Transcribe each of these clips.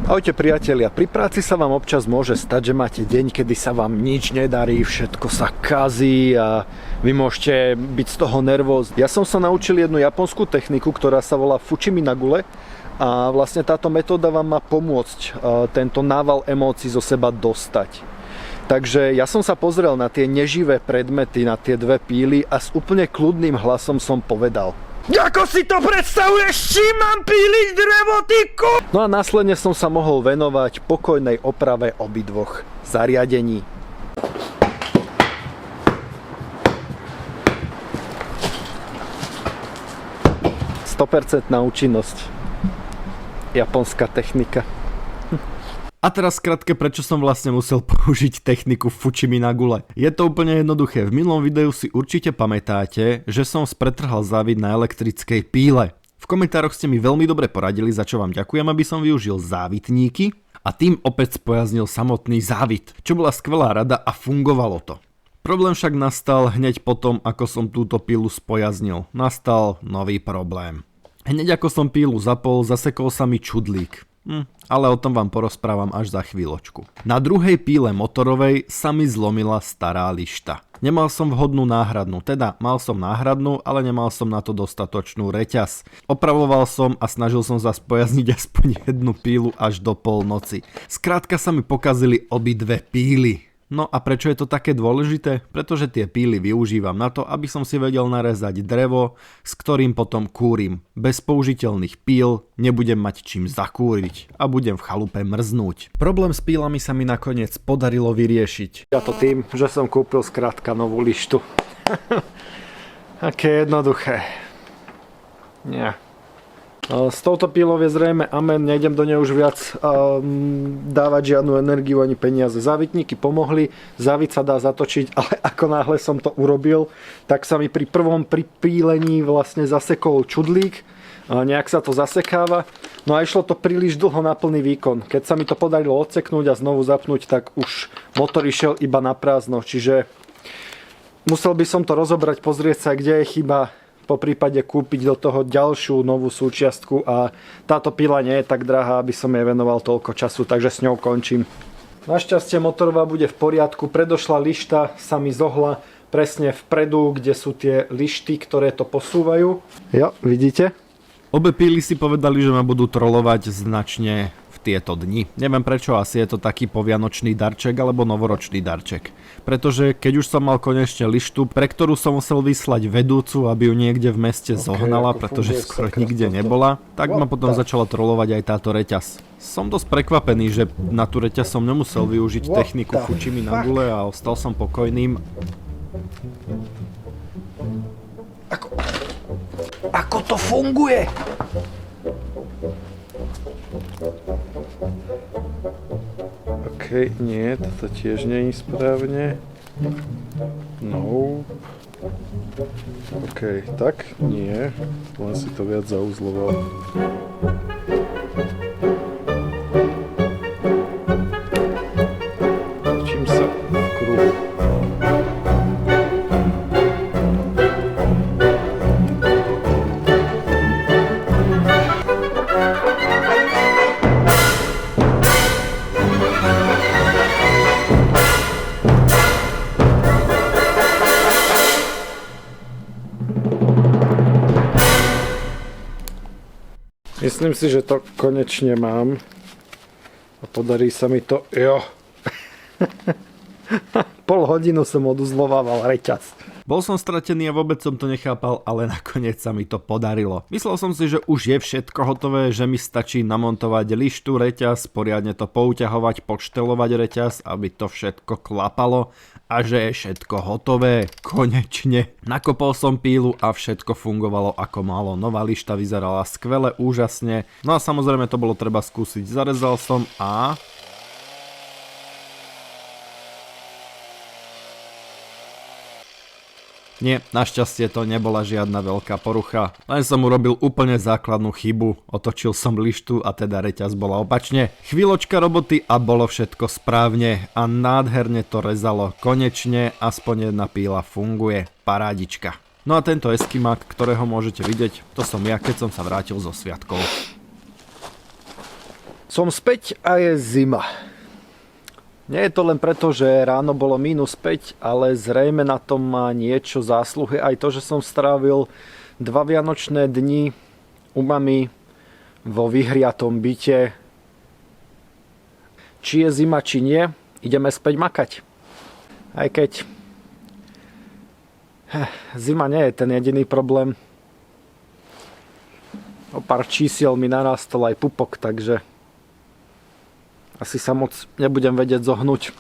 Ahojte priatelia, pri práci sa vám občas môže stať, že máte deň, kedy sa vám nič nedarí, všetko sa kazí a vy môžete byť z toho nervózni. Ja som sa naučil jednu japonskú techniku, ktorá sa volá Fuchimi Nagule a vlastne táto metóda vám má pomôcť tento nával emócií zo seba dostať. Takže ja som sa pozrel na tie neživé predmety, na tie dve píly a s úplne kľudným hlasom som povedal: Ako si to predstavuješ? Čím mám píliť drevo, tyku? No a následne som sa mohol venovať pokojnej oprave obidvoch zariadení. Stopercentná účinnosť. Japonská technika. A teraz skratke, prečo som vlastne musel použiť techniku Fuchimi Nagule. Je to úplne jednoduché. V minulom videu si určite pamätáte, že som spretrhal závit na elektrickej píle. V komentároch ste mi veľmi dobre poradili, za čo vám ďakujem, aby som využil závitníky a tým opäť spojaznil samotný závit, čo bola skvelá rada a fungovalo to. Problém však nastal hneď potom, ako som túto pílu spojaznil. Nastal nový problém. Hneď ako som pílu zapol, zasekol sa mi čudlík. Ale o tom vám porozprávam až za chvíľočku. Na druhej píle motorovej sa mi zlomila stará lišta. Nemal som vhodnú náhradnú, teda mal som náhradnú, ale nemal som na to dostatočnú reťaz. Opravoval som a snažil som sa spojazniť aspoň jednu pílu až do polnoci. Skrátka sa mi pokazili obidve píly. No a prečo je to také dôležité? Pretože tie píly využívam na to, aby som si vedel narezať drevo, s ktorým potom kúrim. Bez použiteľných píl nebudem mať čím zakúriť a budem v chalupe mrznúť. Problém s pílami sa mi nakoniec podarilo vyriešiť. Ja to tým, že som kúpil skrátka novú lištu. Aké jednoduché. Nie. S touto pílou je zrejme amen, nejdem do nej už viac dávať žiadnu energiu ani peniaze. Závitníky pomohli, závit sa dá zatočiť, ale ako náhle som to urobil, tak sa mi pri prvom pripílení vlastne zasekol čudlík, nejak sa to zasekáva, no a išlo to príliš dlho na plný výkon. Keď sa mi to podarilo odseknúť a znovu zapnúť, tak už motor išiel iba na prázdno, čiže musel by som to rozobrať, pozrieť sa, kde je chyba, po prípade kúpiť do toho ďalšiu novú súčiastku a táto pila nie je tak drahá, aby som jej venoval toľko času, takže s ňou končím. Našťastie motorová bude v poriadku, predošla lišta sa mi zohla presne vpredu, kde sú tie lišty, ktoré to posúvajú. Jo, vidíte? Obe píly si povedali, že ma budú trolovať značne tieto dni. Neviem prečo, asi je to taký povianočný darček alebo novoročný darček. Pretože keď už som mal konečne lištu, pre ktorú som musel vyslať vedúcu, aby ju niekde v meste zohnala, pretože skoro nikde nebola, tak ma potom začala trolovať aj táto reťaz. Som dosť prekvapený, že na tú reťaz som nemusel využiť techniku Fuchimi Nagule a ostal som pokojným. Ako to funguje? OK, nie, toto tiež nie je správne. No. OK, tak nie. Len si to viac zauzloval. Točím sa v kruhu. Myslím si, že to konečne mám a podarí sa mi to. Jo. Pol hodinu som oduzlovával reťaz. Bol som stratený a vôbec som to nechápal, ale nakoniec sa mi to podarilo. Myslel som si, že už je všetko hotové, že mi stačí namontovať lištu, reťaz, poriadne to pouťahovať, podštelovať reťaz, aby to všetko klapalo a že je všetko hotové. Konečne. Nakopol som pílu a všetko fungovalo ako malo. Nová lišta vyzerala skvele, úžasne. No a samozrejme to bolo treba skúsiť. Zarezal som a... Nie, našťastie to nebola žiadna veľká porucha, len som urobil úplne základnú chybu, otočil som lištu a teda reťaz bola opačne. Chvíľočka roboty a bolo všetko správne a nádherne to rezalo, konečne aspoň jedna píla funguje, parádička. No a tento eskimák, ktorého môžete vidieť, to som ja, keď som sa vrátil zo sviatkov. Som späť a je zima. Nie je to len preto, že ráno bolo -5, ale zrejme na tom má niečo zásluhy aj to, že som strávil 2 vianočné dni u mami vo vyhriatom byte. Či je zima, či nie, ideme späť makať. Aj keď zima nie je ten jediný problém. O pár čísiel mi narástol aj pupok, takže asi sa moc nebudem vedieť zohnúť.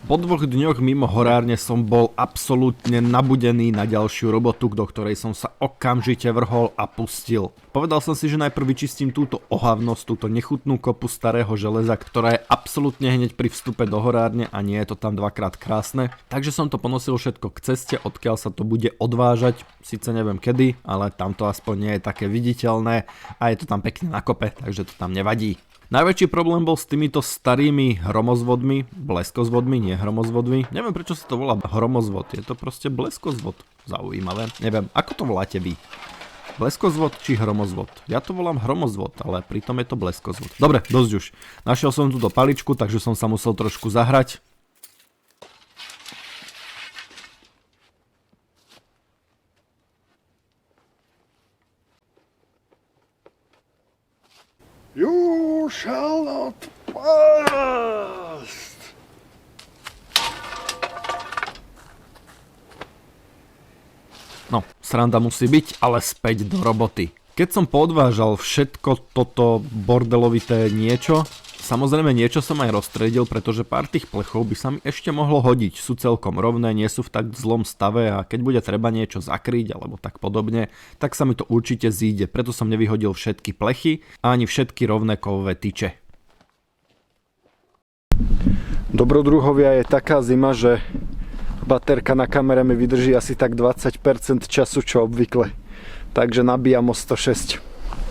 Po 2 dňoch mimo horárne som bol absolútne nabudený na ďalšiu robotu, do ktorej som sa okamžite vrhol a pustil. Povedal som si, že najprv vyčistím túto ohavnosť, túto nechutnú kopu starého železa, ktorá je absolútne hneď pri vstupe do horárne a nie je to tam dvakrát krásne. Takže som to ponosil všetko k ceste, odkiaľ sa to bude odvážať. Sice neviem kedy, ale tam to aspoň nie je také viditeľné a je to tam pekne na kope, takže to tam nevadí. Najväčší problém bol s týmito starými hromozvodmi, bleskozvodmi, nie hromozvodmi. Neviem, prečo sa to volá hromozvod, je to proste bleskozvod. Zaujímavé, neviem, ako to voláte vy? Bleskozvod či hromozvod? Ja to volám hromozvod, ale pritom je to bleskozvod. Dobre, dosť už. Našiel som túto paličku, takže som sa musel trošku zahrať. You shall not pass. No, sranda musí byť, ale späť do roboty. Keď som podvážal všetko toto bordelovité niečo, samozrejme niečo som aj roztriedil, pretože pár tých plechov by sa mi ešte mohlo hodiť. Sú celkom rovné, nie sú v tak zlom stave a keď bude treba niečo zakryť alebo tak podobne, tak sa mi to určite zíde. Preto som nevyhodil všetky plechy a ani všetky rovné kovové tyče. Dobrodruhovia, je taká zima, že baterka na kamere mi vydrží asi tak 20% času, čo obvykle. Takže nabíjam o 106.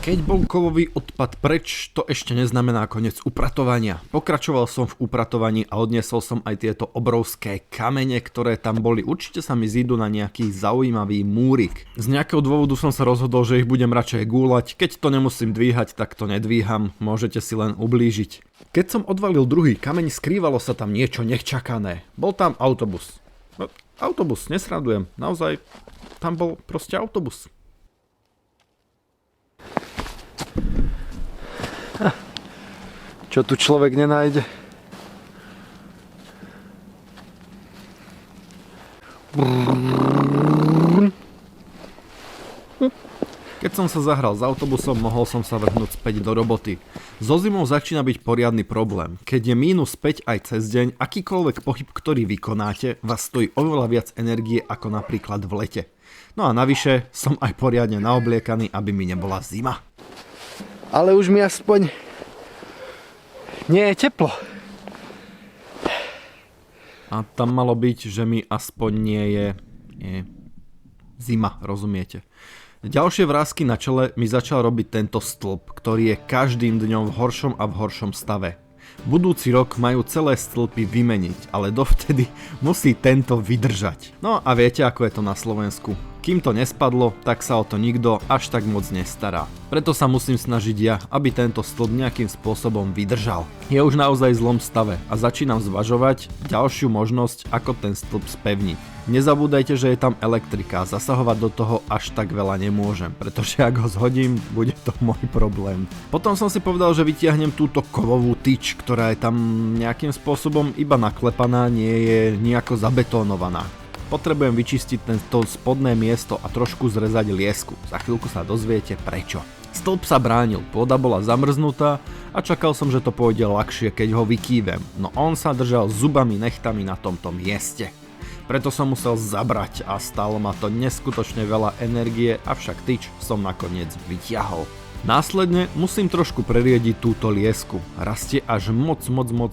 Keď bol kovový odpad preč, to ešte neznamená koniec upratovania. Pokračoval som v upratovaní a odniesol som aj tieto obrovské kamene, ktoré tam boli. Určite sa mi zídu na nejaký zaujímavý múrik. Z nejakého dôvodu som sa rozhodol, že ich budem radšej gúľať. Keď to nemusím dvíhať, tak to nedvíham. Môžete si len ublížiť. Keď som odvalil druhý kameň, skrývalo sa tam niečo nečakané. Bol tam autobus. No, autobus, nesradujem. Naozaj, tam bol proste autobus. Čo tu človek nenájde? Keď som sa zahral s autobusom, mohol som sa vrhnúť späť do roboty. So zimou začína byť poriadny problém. Keď je -5 aj cez deň, akýkoľvek pohyb, ktorý vykonáte, vás stojí oveľa viac energie ako napríklad v lete. No a navyše som aj poriadne naobliekaný, aby mi nebola zima. Ale už mi aspoň nie je teplo. A tam malo byť, že mi aspoň nie je zima, rozumiete? Ďalšie vrásky na čele mi začal robiť tento stĺp, ktorý je každým dňom v horšom a v horšom stave. Budúci rok majú celé stĺpy vymeniť, ale dovtedy musí tento vydržať. No a viete, ako je to na Slovensku. Kým to nespadlo, tak sa o to nikto až tak moc nestará. Preto sa musím snažiť ja, aby tento stĺp nejakým spôsobom vydržal. Je už naozaj v zlom stave a začínam zvažovať ďalšiu možnosť, ako ten stĺp spevniť. Nezabúdajte, že je tam elektrika a zasahovať do toho až tak veľa nemôžem, pretože ak ho zhodím, bude to môj problém. Potom som si povedal, že vytiahnem túto kovovú tyč, ktorá je tam nejakým spôsobom iba naklepaná, nie je nejako zabetónovaná. Potrebujem vyčistiť to spodné miesto a trošku zrezať liesku. Za chvíľku sa dozviete prečo. Stĺp sa bránil, pôda bola zamrznutá a čakal som, že to pôjde ľahšie, keď ho vykývem, no on sa držal zubami nechtami na tomto mieste. Preto som musel zabrať a stálo ma to neskutočne veľa energie, avšak tyč som nakoniec vyťahol. Následne musím trošku preriediť túto liesku. Rastie až moc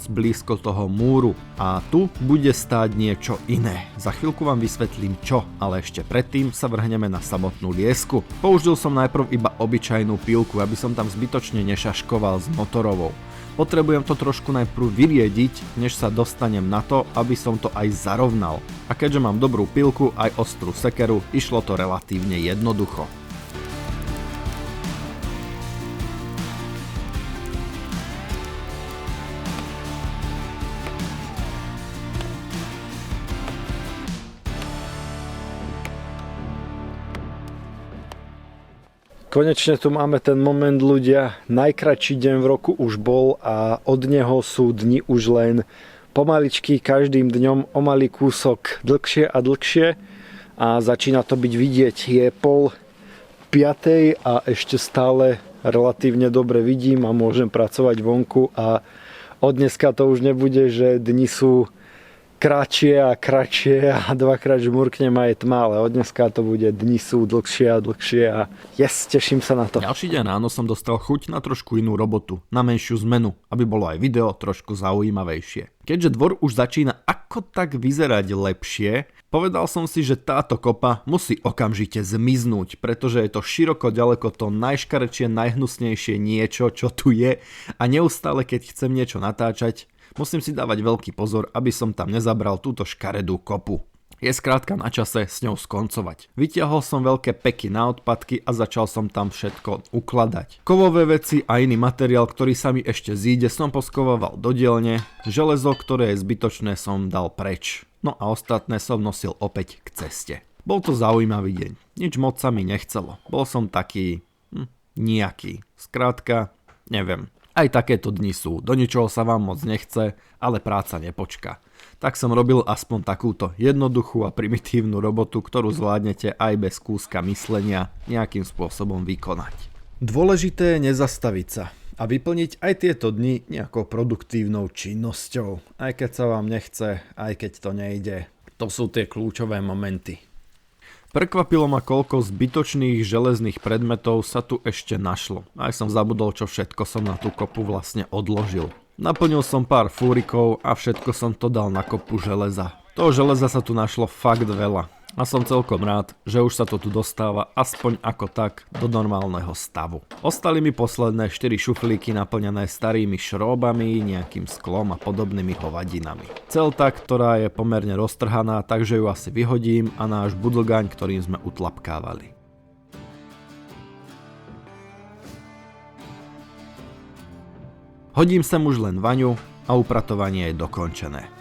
blízko toho múru a tu bude stáť niečo iné. Za chvíľku vám vysvetlím čo, ale ešte predtým sa vrhneme na samotnú liesku. Použil som najprv iba obyčajnú pílku, aby som tam zbytočne nešaškoval s motorovou. Potrebujem to trošku najprv vyriediť, než sa dostanem na to, aby som to aj zarovnal. A keďže mám dobrú pílku aj ostrú sekeru, išlo to relatívne jednoducho. Konečne tu máme ten moment, ľudia. Najkratší deň v roku už bol a od neho sú dni už len pomaličky, každým dňom o malý kúsok dlhšie a dlhšie a začína to byť vidieť. Je 4:30 a ešte stále relatívne dobre vidím a môžem pracovať vonku a od dneska to už nebude, že dni sú kratšie a kratšie a dvakrát žmurknem a je tma, ale od dneska to bude, dni sú dlhšie a dlhšie a yes, teším sa na to. Ďalší deň ráno som dostal chuť na trošku inú robotu, na menšiu zmenu, aby bolo aj video trošku zaujímavejšie. Keďže dvor už začína ako tak vyzerať lepšie, povedal som si, že táto kopa musí okamžite zmiznúť, pretože je to široko ďaleko to najškarečie, najhnusnejšie niečo, čo tu je a neustále, keď chcem niečo natáčať, musím si dávať veľký pozor, aby som tam nezabral túto škaredú kopu. Je skrátka na čase s ňou skoncovať. Vytiahol som veľké peky na odpadky a začal som tam všetko ukladať. Kovové veci a iný materiál, ktorý sa mi ešte zíde, som poskovával do dielne, železo, ktoré je zbytočné, som dal preč. No a ostatné som nosil opäť k ceste. Bol to zaujímavý deň. Nič moc sa mi nechcelo. Bol som taký nejaký. Skrátka, neviem. Aj takéto dni sú, do ničoho sa vám moc nechce, ale práca nepočká. Tak som robil aspoň takúto jednoduchú a primitívnu robotu, ktorú zvládnete aj bez kúska myslenia nejakým spôsobom vykonať. Dôležité je nezastaviť sa a vyplniť aj tieto dni nejakou produktívnou činnosťou. Aj keď sa vám nechce, aj keď to nejde. To sú tie kľúčové momenty. Prekvapilo ma, koľko zbytočných železných predmetov sa tu ešte našlo. Aj som zabudol, čo všetko som na tú kopu vlastne odložil. Naplnil som pár fúrikov a všetko som to dal na kopu železa. Toho železa sa tu našlo fakt veľa. A som celkom rád, že už sa to tu dostáva aspoň ako tak do normálneho stavu. Ostali mi posledné 4 šuflíky naplnené starými šróbami, nejakým sklom a podobnými hovadinami. Celta, ktorá je pomerne roztrhaná, takže ju asi vyhodím a náš budlgaň, ktorým sme utlapkávali. Hodím sem už len vaňu a upratovanie je dokončené.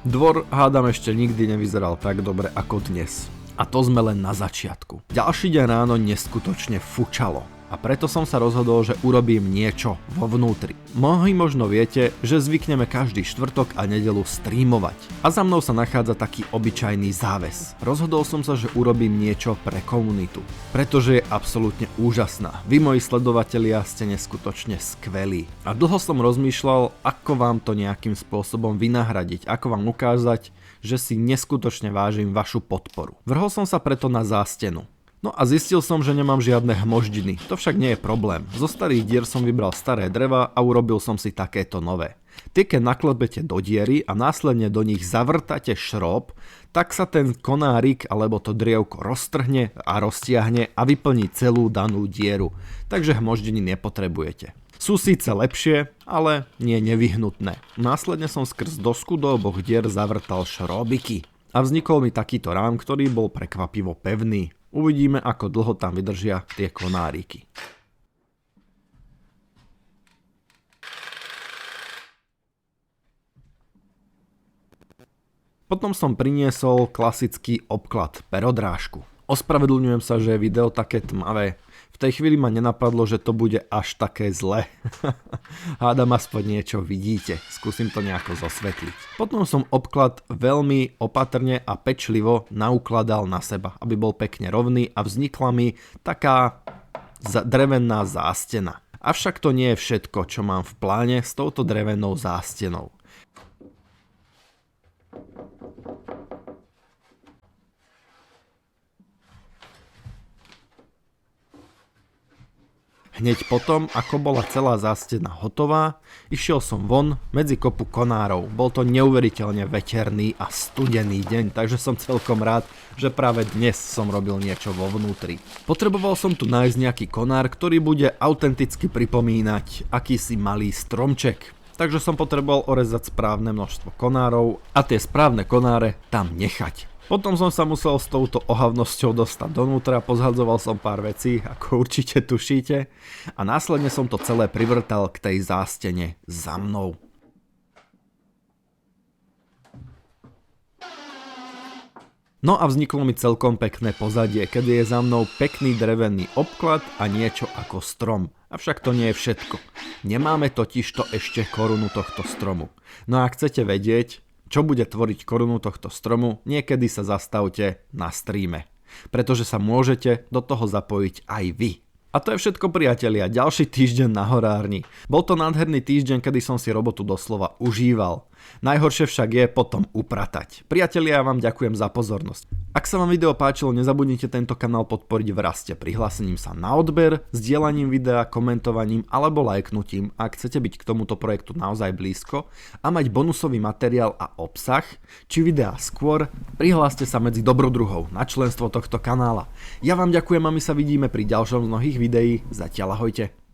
Dvor, hádam, ešte nikdy nevyzeral tak dobre ako dnes. A to sme len na začiatku. Ďalší deň ráno neskutočne fučalo. A preto som sa rozhodol, že urobím niečo vo vnútri. Mnohí možno viete, že zvykneme každý štvrtok a nedeľu streamovať. A za mnou sa nachádza taký obyčajný záves. Rozhodol som sa, že urobím niečo pre komunitu. Pretože je absolútne úžasná. Vy, moji sledovatelia, ste neskutočne skvelí. A dlho som rozmýšľal, ako vám to nejakým spôsobom vynahradiť. Ako vám ukázať, že si neskutočne vážim vašu podporu. Vrhol som sa preto na zástenu. No a zistil som, že nemám žiadne hmoždiny. To však nie je problém. Zo starých dier som vybral staré dreva a urobil som si takéto nové. Tie, keď naklepete do diery a následne do nich zavrtate šrob, tak sa ten konárik alebo to drievko roztrhne a roztiahne a vyplní celú danú dieru. Takže hmoždiny nepotrebujete. Sú síce lepšie, ale nie nevyhnutné. Následne som skrz dosku do oboch dier zavrtal šrobiky. A vznikol mi takýto rám, ktorý bol prekvapivo pevný. Uvidíme, ako dlho tam vydržia tie konáriky. Potom som priniesol klasický obklad, perodrážku. Ospravedlňujem sa, že je video také tmavé. V tej chvíli ma nenapadlo, že to bude až také zle. Hádam, aspoň niečo vidíte. Skúsim to nejako zosvetliť. Potom som obklad veľmi opatrne a pečlivo naukladal na seba, aby bol pekne rovný a vznikla mi taká drevená zástena. Avšak to nie je všetko, čo mám v pláne s touto drevenou zástenou. Hneď potom, ako bola celá zástena hotová, išiel som von medzi kopu konárov. Bol to neuveriteľne veterný a studený deň, takže som celkom rád, že práve dnes som robil niečo vo vnútri. Potreboval som tu nájsť nejaký konár, ktorý bude autenticky pripomínať akýsi malý stromček. Takže som potreboval orezať správne množstvo konárov a tie správne konáre tam nechať. Potom som sa musel s touto ohavnosťou dostať donútra, pozhadzoval som pár vecí, ako určite tušíte, a následne som to celé privrtal k tej zástene za mnou. No a vzniklo mi celkom pekné pozadie, kedy je za mnou pekný drevený obklad a niečo ako strom. Avšak to nie je všetko. Nemáme totižto ešte korunu tohto stromu. No a ak chcete vedieť, čo bude tvoriť korunu tohto stromu, niekedy sa zastavte na streame. Pretože sa môžete do toho zapojiť aj vy. A to je všetko, priatelia, ďalší týždeň na horárni. Bol to nádherný týždeň, kedy som si robotu doslova užíval. Najhoršie však je potom upratať. Priatelia, ja vám ďakujem za pozornosť. Ak sa vám video páčilo, nezabudnite tento kanál podporiť v raste prihlásením sa na odber, zdieľaním videa, komentovaním alebo lajknutím, ak chcete byť k tomuto projektu naozaj blízko a mať bonusový materiál a obsah, či videá skôr, prihláste sa medzi dobrodruhov na členstvo tohto kanála. Ja vám ďakujem a my sa vidíme pri ďalšom z mnohých videí. Zatiaľ ahojte.